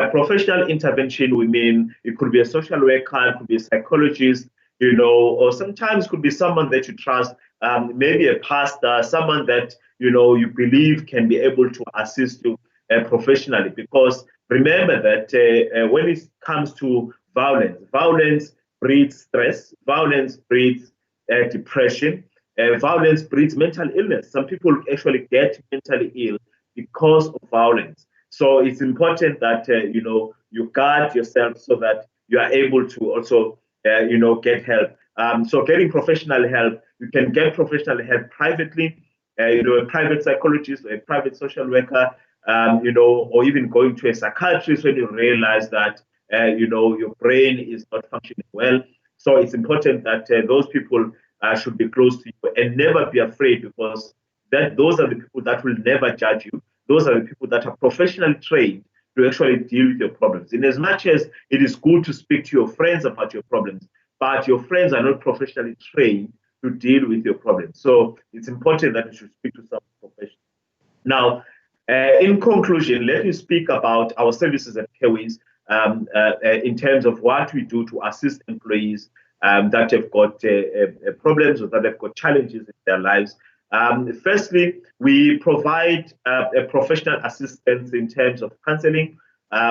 By professional intervention, we mean it could be a social worker, it could be a psychologist, you know, or sometimes it could be someone that you trust, maybe a pastor, someone that, you know, you believe can be able to assist you professionally. Because remember that when it comes to violence, violence breeds stress, violence breeds depression, violence breeds mental illness. Some people actually get mentally ill because of violence. So it's important that you know, you guard yourself so that you are able to also you know, get help. So getting professional help, you can get professional help privately, you know, a private psychologist or a private social worker, you know, or even going to a psychiatrist when you realize that you know, your brain is not functioning well. So it's important that those people should be close to you, and never be afraid, because that those are the people that will never judge you. Those are the people that are professionally trained to actually deal with your problems. In as much as it is good to speak to your friends about your problems, but your friends are not professionally trained to deal with your problems. So it's important that you should speak to some professional. Now, in conclusion, let me speak about our services at Airways in terms of what we do to assist employees that have got problems or that have got challenges in their lives. Firstly, we provide a professional assistance in terms of counseling,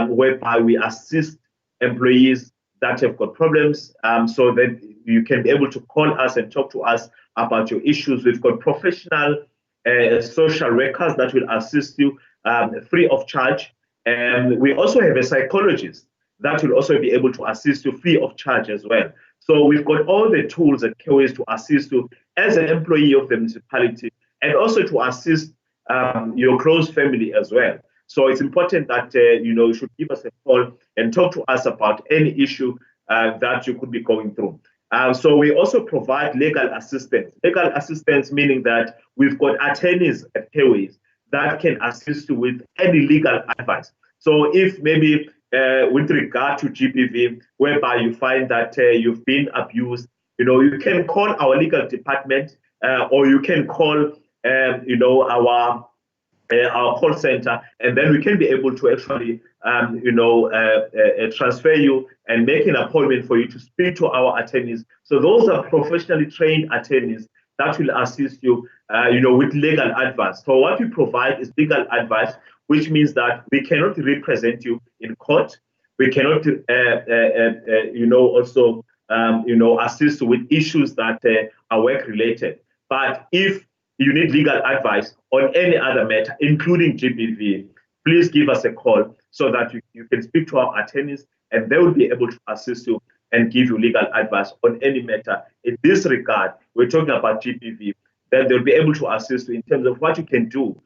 whereby we assist employees that have got problems, so that you can be able to call us and talk to us about your issues. We've got professional social workers that will assist you free of charge. And we also have a psychologist that will also be able to assist you free of charge as well. So we've got all the tools at Airways to assist you as an employee of the municipality, and also to assist your close family as well. So it's important that you know, you should give us a call and talk to us about any issue that you could be going through. So we also provide legal assistance. Legal assistance meaning that we've got attorneys at Airways that can assist you with any legal advice. So if maybe with regard to GBV, whereby you find that you've been abused, you know, you can call our legal department, or you can call, you know, our call center, and then we can be able to actually, you know, transfer you and make an appointment for you to speak to our attorneys. So those are professionally trained attorneys that will assist you, you know, with legal advice. So what we provide is legal advice, which means that we cannot represent you in court. We cannot, you know, also, you know, assist with issues that are work related. But if you need legal advice on any other matter, including GBV, please give us a call so that you can speak to our attorneys, and they will be able to assist you and give you legal advice on any matter. In this regard, we're talking about GBV, then they'll be able to assist you in terms of what you can do,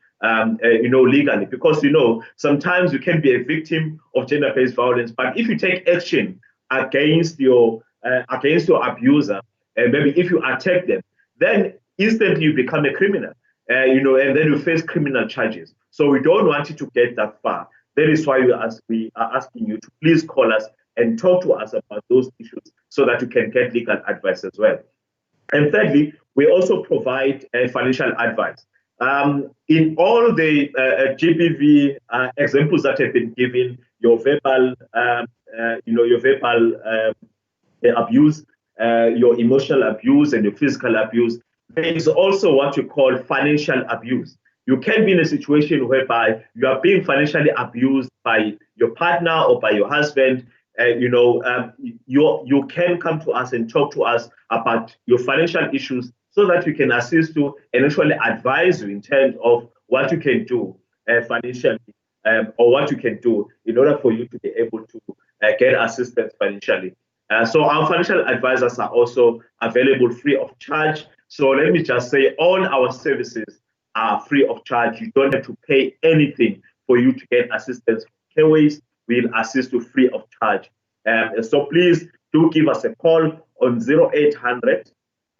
you know, legally. Because, you know, sometimes you can be a victim of gender-based violence, but if you take action against your abuser, and maybe if you attack them, then instantly you become a criminal, you know, and then you face criminal charges. So we don't want you to get that far. That is why we are asking you to please call us and talk to us about those issues so that you can get legal advice as well. And thirdly, we also provide financial advice. In all the GBV examples that have been given, your verbal, you know, your verbal abuse, your emotional abuse, and your physical abuse, there is also what you call financial abuse. You can be in a situation whereby you are being financially abused by your partner or by your husband. You know, you can come to us and talk to us about your financial issues so that we can assist you and actually advise you in terms of what you can do financially, or what you can do in order for you to be able to get assistance financially. So our financial advisors are also available free of charge. So let me just say, all our services are free of charge. You don't have to pay anything for you to get assistance from Airways. We'll assist you free of charge. So please do give us a call on 0800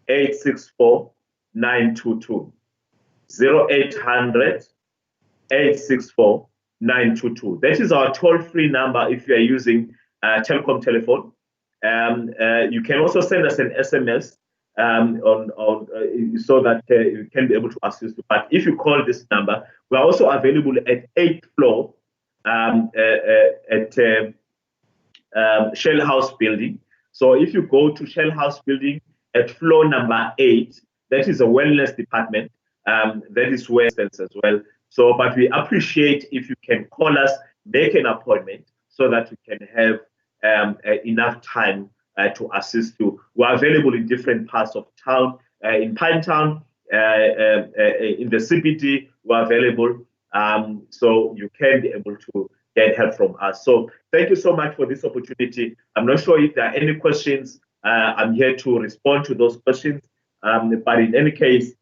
864 922. 0800 864 922. That is our toll-free number if you are using telecom telephone. You can also send us an SMS so that you can be able to assist you. But if you call this number, we are also available at 8th floor at Shell House building. So if you go to Shell House building at floor number 8, that is a wellness department. That is where it's as well. So, but we appreciate if you can call us, make an appointment so that we can have enough time to assist you. We're available in different parts of town. In Pinetown, in the CBD, we're available. So you can be able to get help from us. So thank you so much for this opportunity. I'm not sure if there are any questions. I'm here to respond to those questions. But in any case,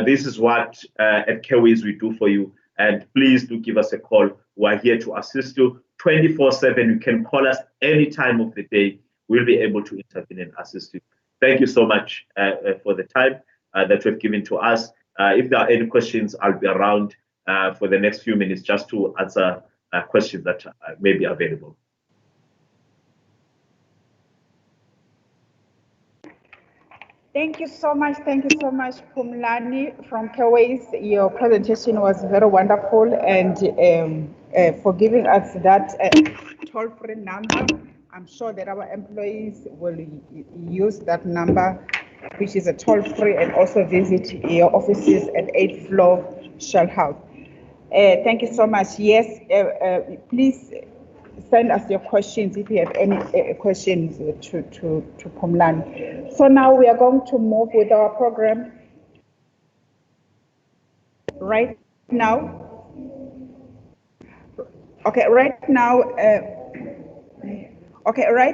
this is what at Kewies we do for you. And please do give us a call. We're here to assist you 24/7. You can call us any time of the day. We'll be able to intervene and assist you. Thank you so much for the time that you've given to us. If there are any questions, I'll be around for the next few minutes just to answer questions that may be available. Thank you so much. Thank you so much, Pumlani from Kewies. Your presentation was very wonderful, and for giving us that toll-free number. I'm sure that our employees will use that number, which is a toll-free, and also visit your offices at 8th floor Shell House. Thank you so much. Yes, please send us your questions if you have any questions to Pumlani. So now we are going to move with our program. Right now, right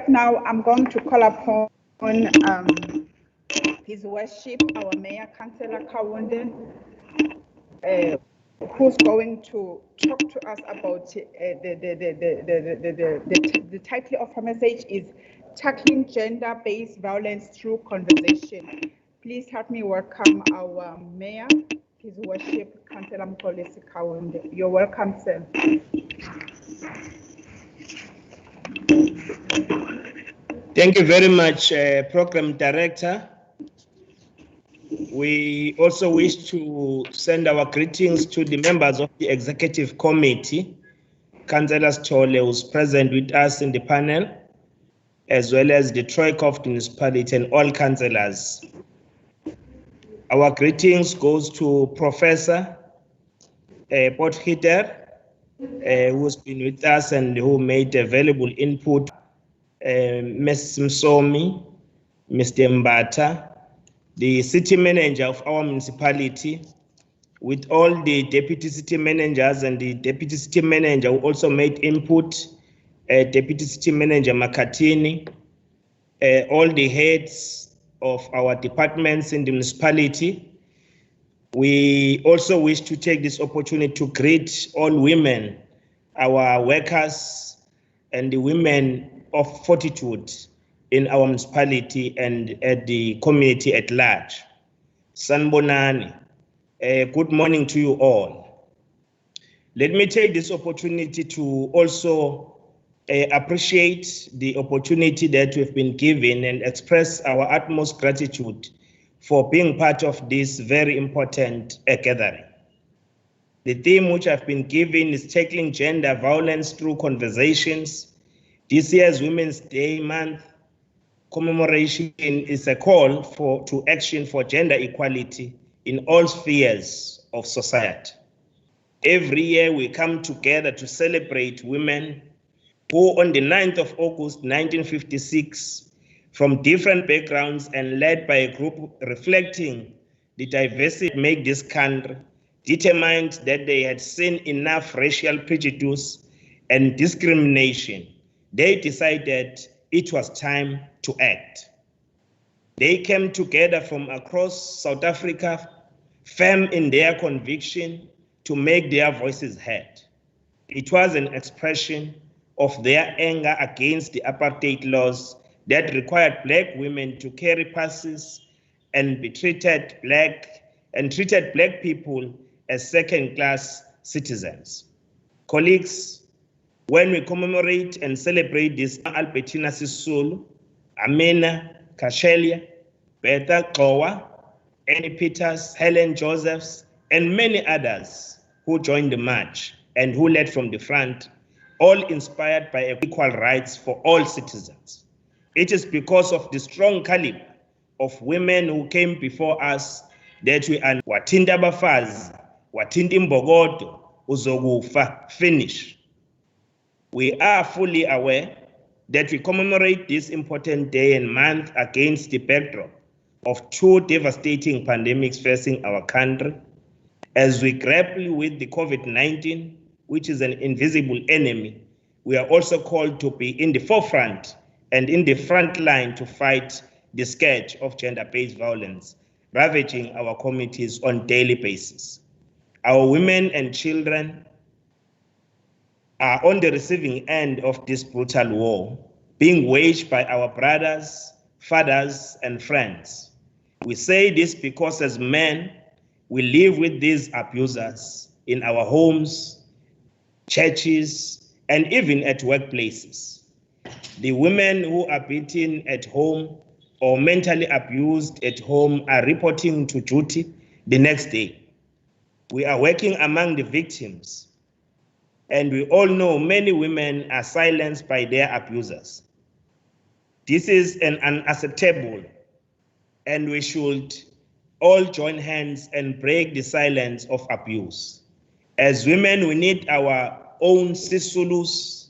now I'm going to call upon His Worship, our Mayor, Councillor Kawunde, who's going to talk to us about the title of her message is Tackling Gender-Based Violence Through Conversation. Please help me welcome our Mayor, His Worship, Councillor Mkolisi Kawunde. You're welcome, sir. Thank you very much, Program Director. We also wish to send our greetings to the members of the Executive Committee, Councillor Chole, who's present with us in the panel, as well as the Troika of the Municipality and all councillors. Our greetings goes to Professor Potgieter, who's been with us and who made available input, Ms. Msomi, Mr. Mbata, the city manager of our municipality, with all the deputy city managers and the deputy city manager who also made input, Deputy City Manager Makatini, all the heads of our departments in the municipality. We also wish to take this opportunity to greet all women, our workers, and the women of fortitude in our municipality and at the community at large. Sanbonani, good morning to you all. Let me take this opportunity to also appreciate the opportunity that we've been given and express our utmost gratitude for being part of this very important gathering. The theme which I've been given is tackling gender violence through conversations. This year's Women's Day month commemoration is a call to action for gender equality in all spheres of society. Every year we come together to celebrate women who on the 9th of August 1956, from different backgrounds and led by a group reflecting the diversity that make this country, determined that they had seen enough racial prejudice and discrimination. They decided it was time to act. They came together from across South Africa, firm in their conviction to make their voices heard. It was an expression of their anger against the apartheid laws that required Black women to carry passes and be treated Black people as second-class citizens. Colleagues, when we commemorate and celebrate this, Albertina Sisulu, Amina Kashelia, Betha Kowa, Annie Peters, Helen Josephs, and many others who joined the march and who led from the front, all inspired by equal rights for all citizens. It is because of the strong caliber of women who came before us that we are wathinta abafazi, wathinta imbokodo, uzokufa, finish. We are fully aware that we commemorate this important day and month against the backdrop of two devastating pandemics facing our country, as we grapple with the COVID-19, which is an invisible enemy. We are also called to be in the forefront and in the front line to fight the scourge of gender-based violence ravaging our communities on a daily basis. Our women and children are on the receiving end of this brutal war, being waged by our brothers, fathers, and friends. We say this because as men, we live with these abusers in our homes, churches, and even at workplaces. The women who are beaten at home or mentally abused at home are reporting to duty the next day. We are working among the victims, and we all know many women are silenced by their abusers. This is unacceptable, and we should all join hands and break the silence of abuse. As women, we need our own Sisulus,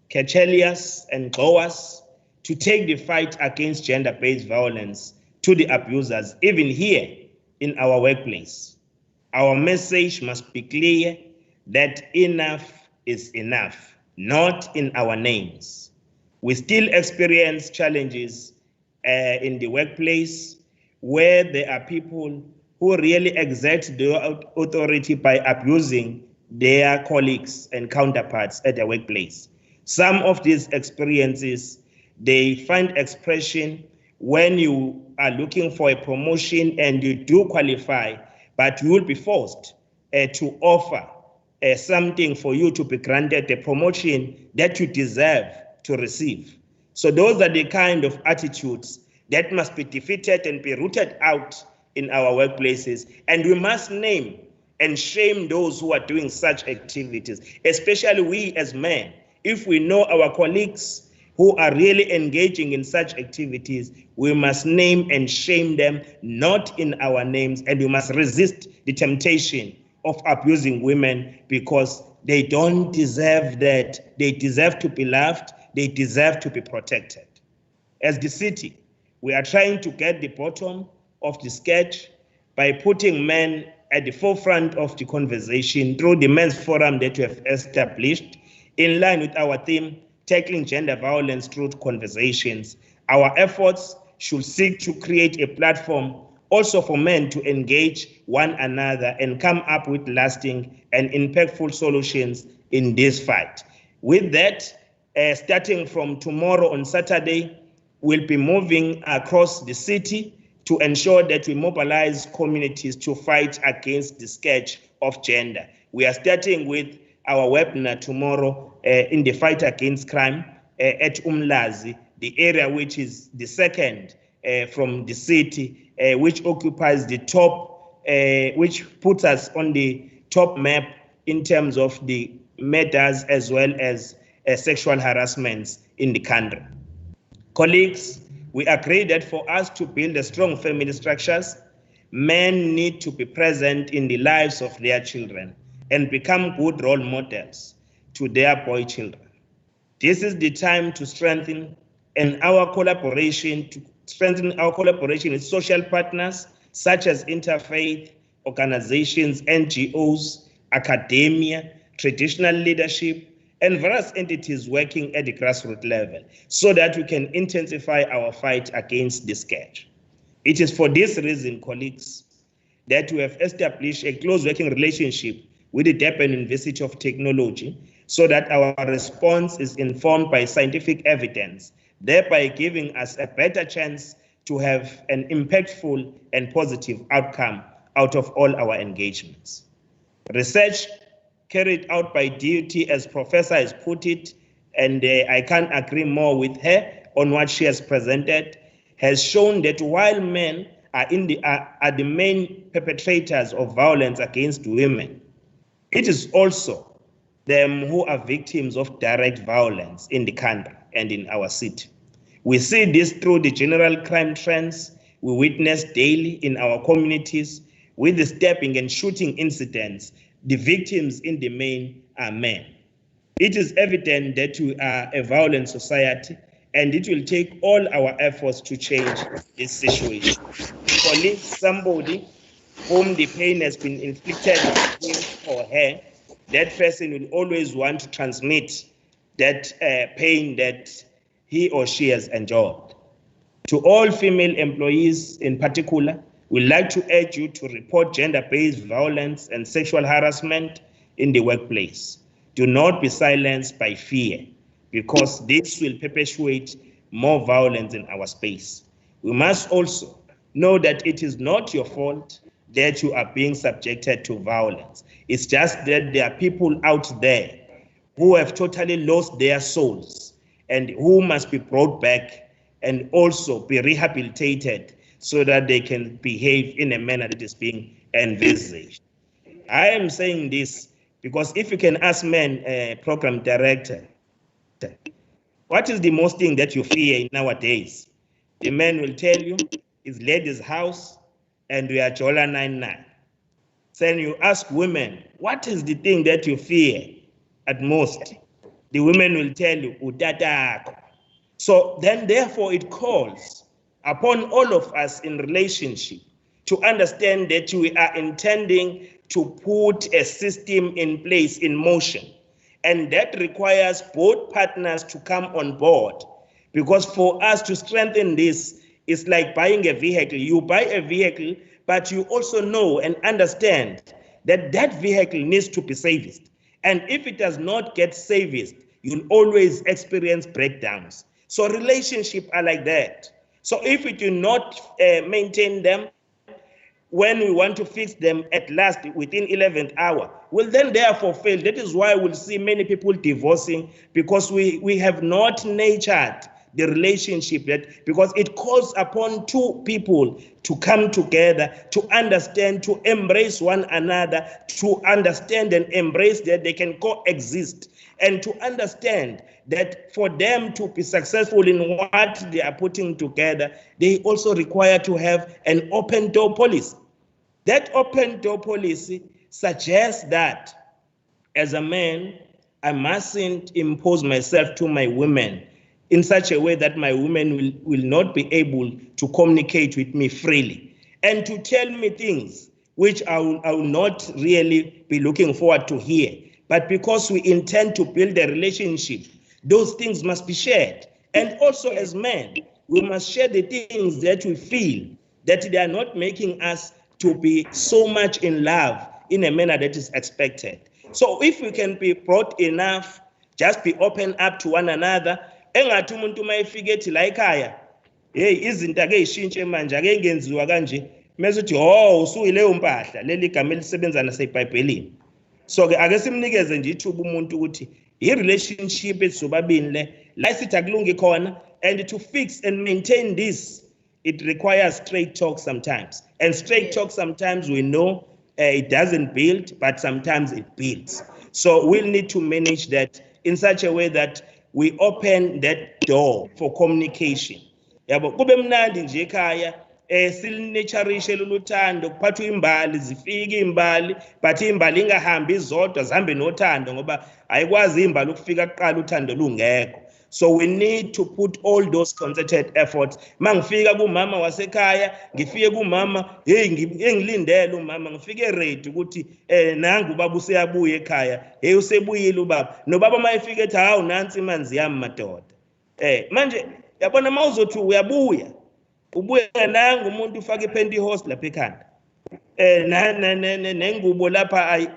Kechelias, and Goas to take the fight against gender-based violence to the abusers, even here in our workplace. Our message must be clear that enough is enough, not in our names. We still experience challenges in the workplace where there are people who really exert their authority by abusing their colleagues and counterparts at the workplace. Some of these experiences, they find expression when you are looking for a promotion and you do qualify, but you will be forced to offer something for you to be granted the promotion that you deserve to receive. So those are the kind of attitudes that must be defeated and be rooted out in our workplaces. And we must name and shame those who are doing such activities, especially we as men. If we know our colleagues who are really engaging in such activities, we must name and shame them, not in our names, and we must resist the temptation of abusing women because they don't deserve that. They deserve to be loved. They deserve to be protected. As the city, we are trying to get the bottom of the sketch by putting men at the forefront of the conversation through the men's forum that we have established in line with our theme, tackling gender violence through conversations. Our efforts should seek to create a platform also for men to engage one another and come up with lasting and impactful solutions in this fight. With that, starting from tomorrow on Saturday, we'll be moving across the city to ensure that we mobilize communities to fight against the scourge of gender. We are starting with our webinar tomorrow in the fight against crime at Umlazi, the area which is the second from the city, which occupies the top, which puts us on the top map in terms of the murders as well as sexual harassments in the country. Colleagues, we agree that for us to build a strong family structures, men need to be present in the lives of their children and become good role models to their boy children. This is the time to strengthen our collaboration with social partners such as interfaith organizations, NGOs, academia, traditional leadership, and various entities working at the grassroots level so that we can intensify our fight against this scourge. It is for this reason, colleagues, that we have established a close working relationship with the Durban University of Technology so that our response is informed by scientific evidence, thereby giving us a better chance to have an impactful and positive outcome out of all our engagements. Research carried out by DUT, as Professor has put it, and I can't agree more with her on what she has presented, has shown that while men are the main perpetrators of violence against women, it is also them who are victims of direct violence in the country and in our city. We see this through the general crime trends we witness daily in our communities. With the stabbing and shooting incidents, the victims in the main are men. It is evident that we are a violent society, and it will take all our efforts to change this situation. Police somebody whom the pain has been inflicted on him or her, that person will always want to transmit that pain that he or she has endured. To all female employees in particular, we'd like to urge you to report gender-based violence and sexual harassment in the workplace. Do not be silenced by fear, because this will perpetuate more violence in our space. We must also know that it is not your fault that you are being subjected to violence. It's just that there are people out there who have totally lost their souls and who must be brought back and also be rehabilitated so that they can behave in a manner that is being envisaged. I am saying this because if you can ask men, program director, what is the most thing that you fear nowadays? The man will tell you it's ladies' house and we are Jola 99. Then you ask women, what is the thing that you fear at most? The women will tell you, utatako. So then therefore it calls upon all of us in relationship to understand that we are intending to put a system in place, in motion. And that requires both partners to come on board. Because for us to strengthen this, it's like buying a vehicle. You buy a vehicle, but you also know and understand that that vehicle needs to be serviced. And if it does not get serviced, you'll always experience breakdowns. So relationships are like that. So if we do not maintain them, when we want to fix them at last within 11th hour, will then therefore fail. That is why we'll see many people divorcing, because we have not nurtured the relationship yet, because it calls upon two people to come together, to understand, to embrace one another, to understand and embrace that they can coexist, and to understand that for them to be successful in what they are putting together, they also require to have an open door policy. That open door policy suggests that as a man, I mustn't impose myself to my women in such a way that my women will not be able to communicate with me freely and to tell me things which I will not really be looking forward to hear. But because we intend to build a relationship, those things must be shared. And also as men, we must share the things that we feel that they are not making us to be so much in love in a manner that is expected. So if we can be brought enough, just be open up to one another, engathi umuntu mayefika ethi la ekhaya, hey izinto ake zishintshe manje ake ngenziwa kanje, mase uthi oh usuyileyo mpahla, leli gama elisebenza naseBhayibhelini. So ke ake simnikeze nje ithuba umuntu ukuthi i-relationship etsobabini le la sithi akulungi khona, and to fix and maintain this, it requires straight talk sometimes. And straight talk sometimes we know it doesn't build, but sometimes it builds. So we'll need to manage that in such a way that we open that door for communication. Yabo kube mnandi nje ekhaya silinaturishe loluthando, kuphathwa imbali zifike imbali, but imbali ingahambi izodwa zihambe nothando ngoba ayikwazi imbali ukufika kuqala uthando lungekho. So we need to put all those concerted efforts. Mangifika kumama wasekhaya, ngifike kumama, hey ngilindele umama, ngifike ready ukuthi nangu ubaba useyabuya ekhaya. Hey usebuyile ubaba. Nobaba mayefika ethi hawu nansi imanzi yami madoda. Manje yabona mawuzothi uyabuya. Ubuye nangu umuntu ufaka ipantyhose lapha ekhanda. Nengubo lapha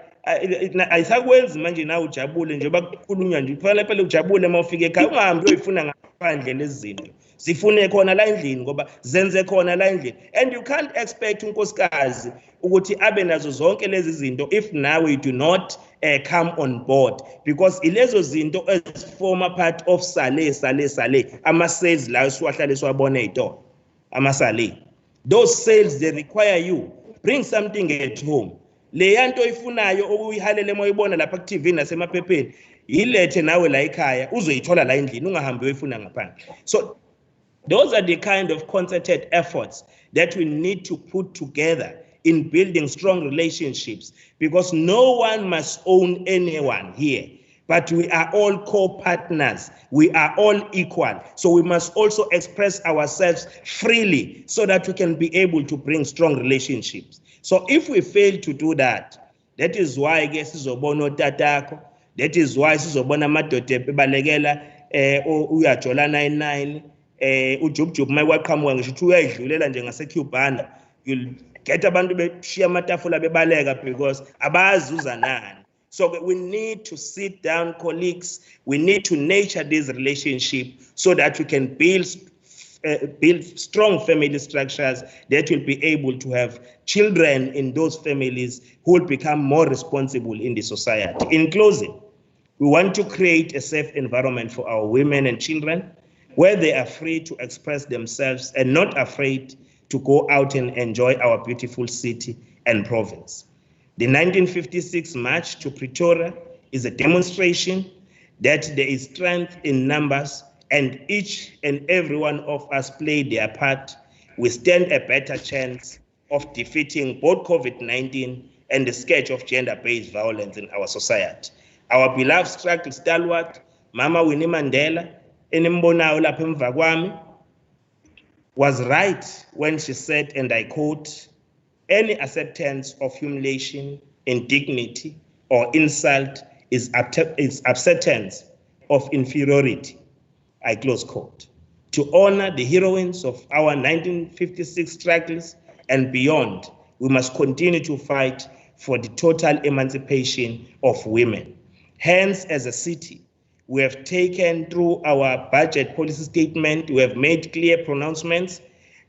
ayisakwenzi manje nawe ujabule nje bakukhulunywa nje kufanele phela ujabule mawufika ekhaya, ungahambi uyifuna ngaphandle lezi zinto zifune khona la endlini ngoba zenze khona la endlini. And you can't expect unkosikazi ukuthi abe nazo zonke lezi zinto if now you do not come on board, because ilezo zinto form a part of sale ama-sales la siwahlale siwabona ey'tolo ama-sale. Those sales, they require you bring something at home. le yanto ifunayo okuyihalele moyibona lapha ku TV nasemaphepheni yilethe nawe la ekhaya uzoyithola la endlini ungahambi uyifuna ngaphandle. So those are the kind of concerted efforts that we need to put together in building strong relationships, because no one must own anyone here, but we are all co-partners. We are all equal. So we must also express ourselves freely so that we can be able to bring strong relationships. So if we fail to do that, that is why sizobona otatako, that is why sizobona amadoda ebalekela uyajola 99 ujubjub mayiwaqhamuka ngisho ukuthi uyayidlulela nje ngaseCubana, you'll get abantu beshiya amatafula bebaleka because abazi uza nani. So we need to sit down, colleagues. We need to nurture this relationship so that we can build strong family structures that will be able to have children in those families who will become more responsible in the society. In closing, we want to create a safe environment for our women and children where they are free to express themselves and not afraid to go out and enjoy our beautiful city and province. The 1956 March to Pretoria is a demonstration that there is strength in numbers, and each and every one of us played their part. We stand a better chance of defeating both COVID-19 and the scourge of gender-based violence in our society. Our beloved struggle stalwart, Mama Winnie Mandela, enimbonayo lapha emva kwami, was right when she said, and I quote, "Any acceptance of humiliation, indignity, or insult is acceptance of inferiority." I close quote. To honor the heroines of our 1956 struggles and beyond, we must continue to fight for the total emancipation of women. Hence, as a city, we have taken through our budget policy statement, we have made clear pronouncements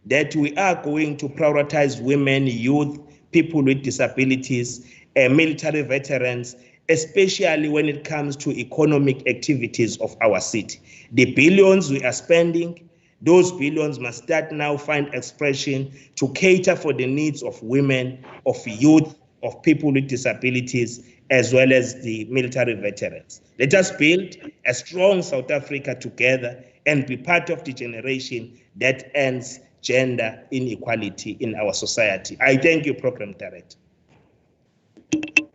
that we are going to prioritize women, youth, people with disabilities, military veterans, especially when it comes to economic activities of our city. The billions we are spending, those billions must start now find expression to cater for the needs of women, of youth, of people with disabilities, as well as the military veterans. Let us build a strong South Africa together and be part of the generation that ends gender inequality in our society. I thank you, Program Director.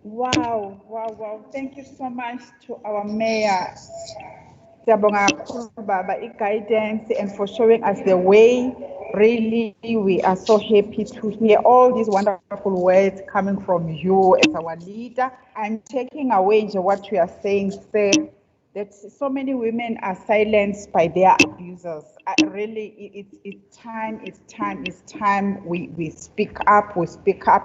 Wow, wow, wow. Thank you so much to our mayor, Siyabonga kakhulu Baba, guidance and for showing us the way. Really, we are so happy to hear all these wonderful words coming from you as our leader. I'm taking away what you are saying, sir, that so many women are silenced by their abusers. Really, it's time we speak up,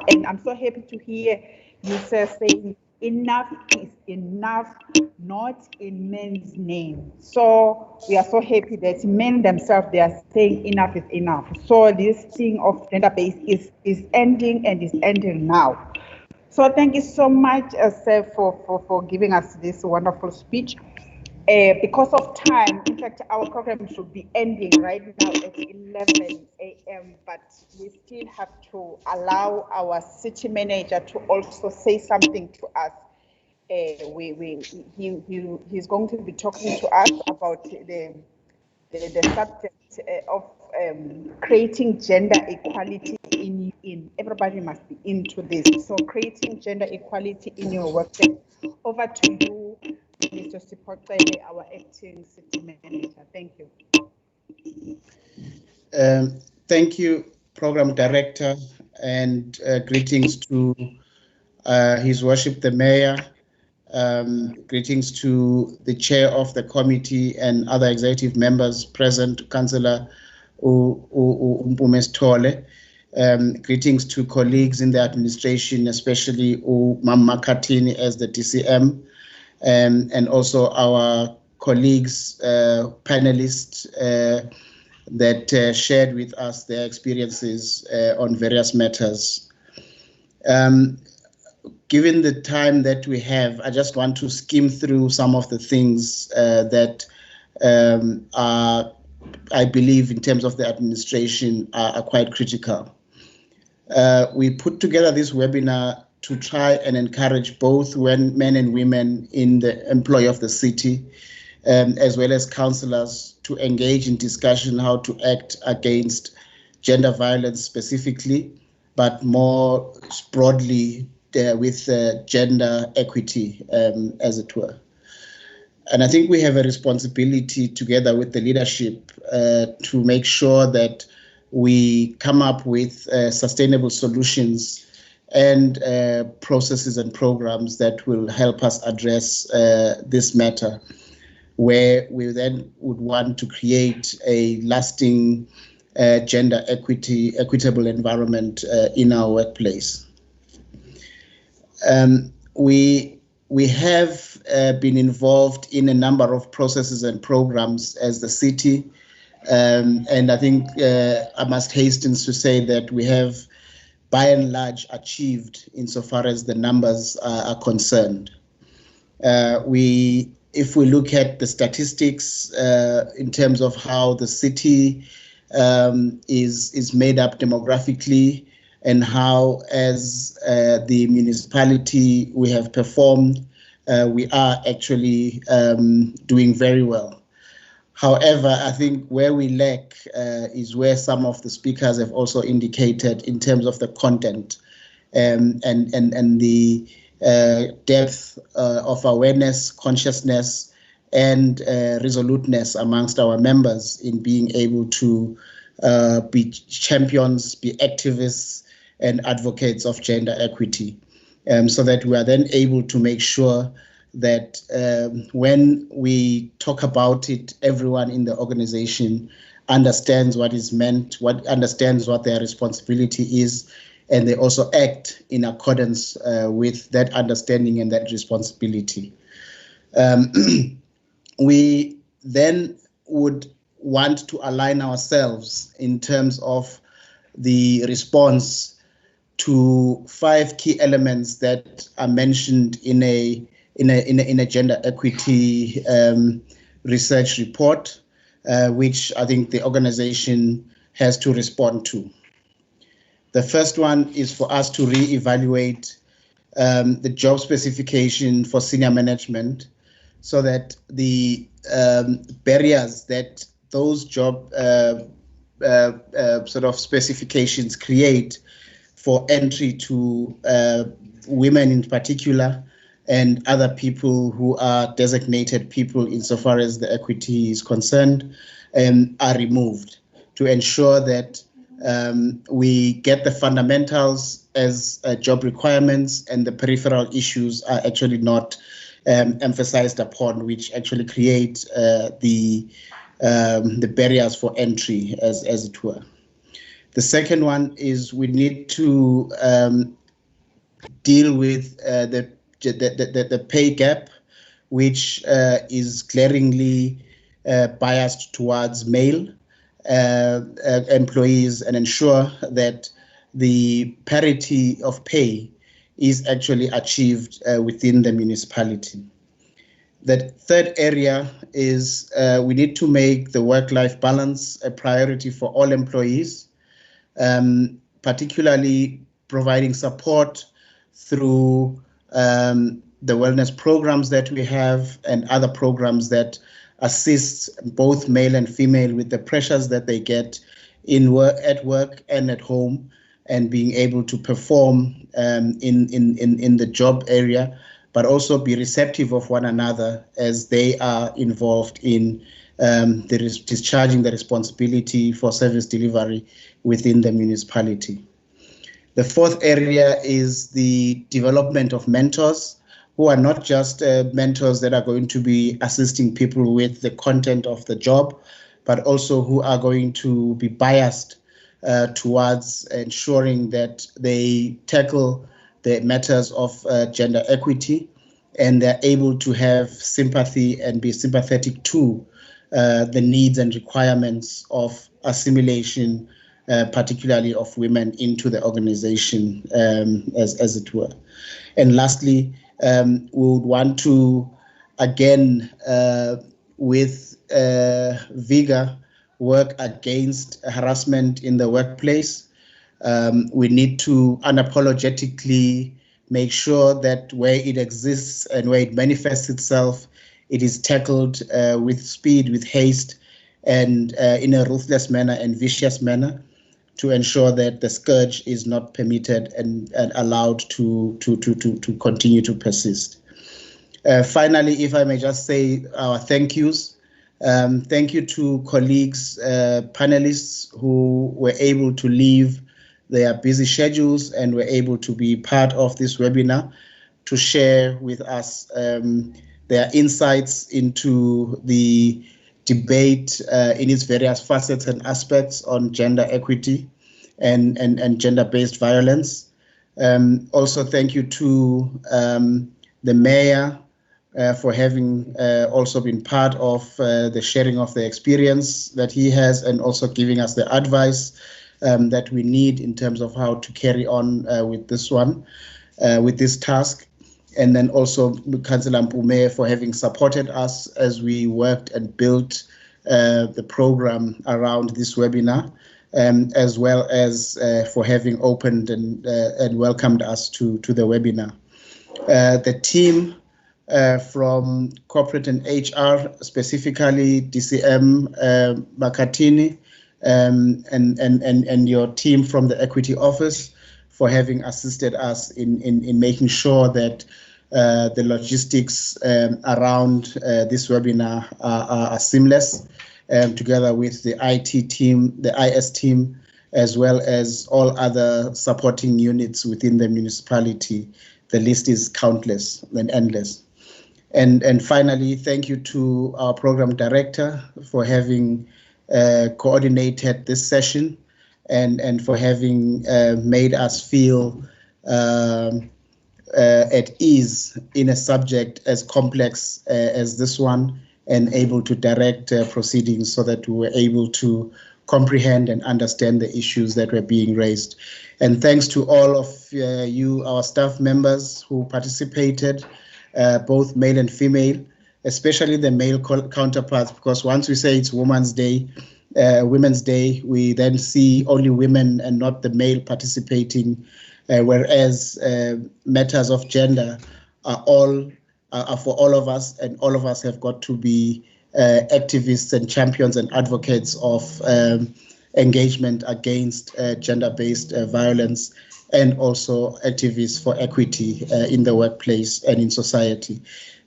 and I'm so happy to hear you sir saying enough is enough, not in men's name. So we are so happy that men themselves, they are saying enough is enough. So this thing of gender-based is ending, and is ending now. So thank you so much, sir, for giving us this wonderful speech. Because of time, in fact, our program should be ending right now at 11 a.m., but we still have to allow our city manager to also say something to us. He's going to be talking to us about the subject of creating gender equality in everybody must be into this. So creating gender equality in your workplace. Over to you, Mr. Sipoqele, our acting city manager. Thank you. Thank you, Program Director, and greetings to His Worship the Mayor. Greetings to the Chair of the committee and other executive members present, Councillor Mpumesithole. Greetings to colleagues in the administration, especially Mama Katini as the DCM, and also our colleagues, panelists that shared with us their experiences on various matters. Given the time that we have, I just want to skim through some of the things that are, I believe, in terms of the administration, are quite critical. We put together this webinar to try and encourage both men and women in the employ of the city, as well as councillors, to engage in discussion how to act against gender violence specifically, but more broadly with gender equity, as it were. And I think we have a responsibility together with the leadership to make sure that we come up with sustainable solutions and processes and programs that will help us address this matter, where we then would want to create a lasting gender equitable environment in our workplace. We have been involved in a number of processes and programs as the city, and I think I must hasten to say that we have by and large achieved insofar as the numbers are concerned. If we look at the statistics in terms of how the city is made up demographically, and how, as the municipality, we have performed, we are actually doing very well. However, I think where we lack is where some of the speakers have also indicated in terms of the content and the depth of awareness, consciousness, and resoluteness amongst our members in being able to be champions, be activists, and advocates of gender equity, so that we are then able to make sure that when we talk about it, everyone in the organization understands what is meant, understands what their responsibility is, and they also act in accordance with that understanding and that responsibility. We then would want to align ourselves in terms of the response to 5 key elements that are mentioned in a gender equity research report, which I think the organization has to respond to. The first one is for us to re-evaluate the job specification for senior management, so that the barriers that those job sort of specifications create for entry to women in particular and other people who are designated people insofar as the equity is concerned are removed, to ensure that we get the fundamentals as job requirements, and the peripheral issues are actually not emphasized upon, which actually create the barriers for entry, as it were. The second one is we need to deal with the pay gap, which is glaringly biased towards male employees, and ensure that the parity of pay is actually achieved within the municipality. The third area is we need to make the work-life balance a priority for all employees, particularly providing support through the wellness programs that we have and other programs that assist both male and female with the pressures that they get at work and at home, and being able to perform in the job area, but also be receptive of one another as they are involved in discharging the responsibility for service delivery within the municipality. The fourth area is the development of mentors, who are not just mentors that are going to be assisting people with the content of the job, but also who are going to be biased towards ensuring that they tackle the matters of gender equity, and they're able to have sympathy and be sympathetic to the needs and requirements of assimilation, particularly of women into the organization, as it were. And lastly, we would want to, again, with vigor, work against harassment in the workplace. We need to unapologetically make sure that where it exists and where it manifests itself, it is tackled with speed, with haste, and in a ruthless manner and vicious manner, to ensure that the scourge is not permitted and allowed to continue to persist. Finally, if I may just say our thank yous. Thank you to colleagues, panelists who were able to leave their busy schedules and were able to be part of this webinar to share with us their insights into the debate in its various facets and aspects on gender equity and gender-based violence. Also, thank you to the mayor for having also been part of the sharing of the experience that he has, and also giving us the advice that we need in terms of how to carry on with this one, with this task. And then also Councillor Mpume for having supported us as we worked and built the program around this webinar, as well as for having opened and welcomed us to the webinar. The team from corporate and HR, specifically DCM Makatini, and your team from the Equity Office, for having assisted us in making sure that the logistics around this webinar are seamless, together with the IT team, the IS team, as well as all other supporting units within the municipality. The list is countless and endless. And finally, thank you to our program director for having coordinated this session and for having made us feel at ease in a subject as complex as this one, and able to direct proceedings so that we were able to comprehend and understand the issues that were being raised. And thanks to all of you, our staff members who participated, both male and female, especially the male counterparts, because once we say it's Women's Day, we then see only women and not the male participating, whereas matters of gender are for all of us, and all of us have got to be activists and champions and advocates of engagement against gender-based violence, and also activists for equity in the workplace and in society.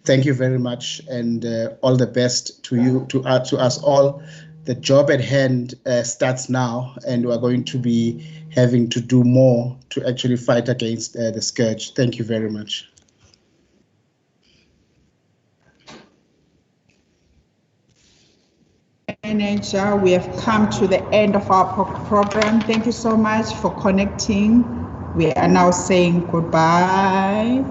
Thank you very much, and all the best to you, to us all. The job at hand starts now, and we're going to be having to do more to actually fight against the scourge. Thank you very much. Manager, we have come to the end of our program. Thank you so much for connecting. We are now saying goodbye.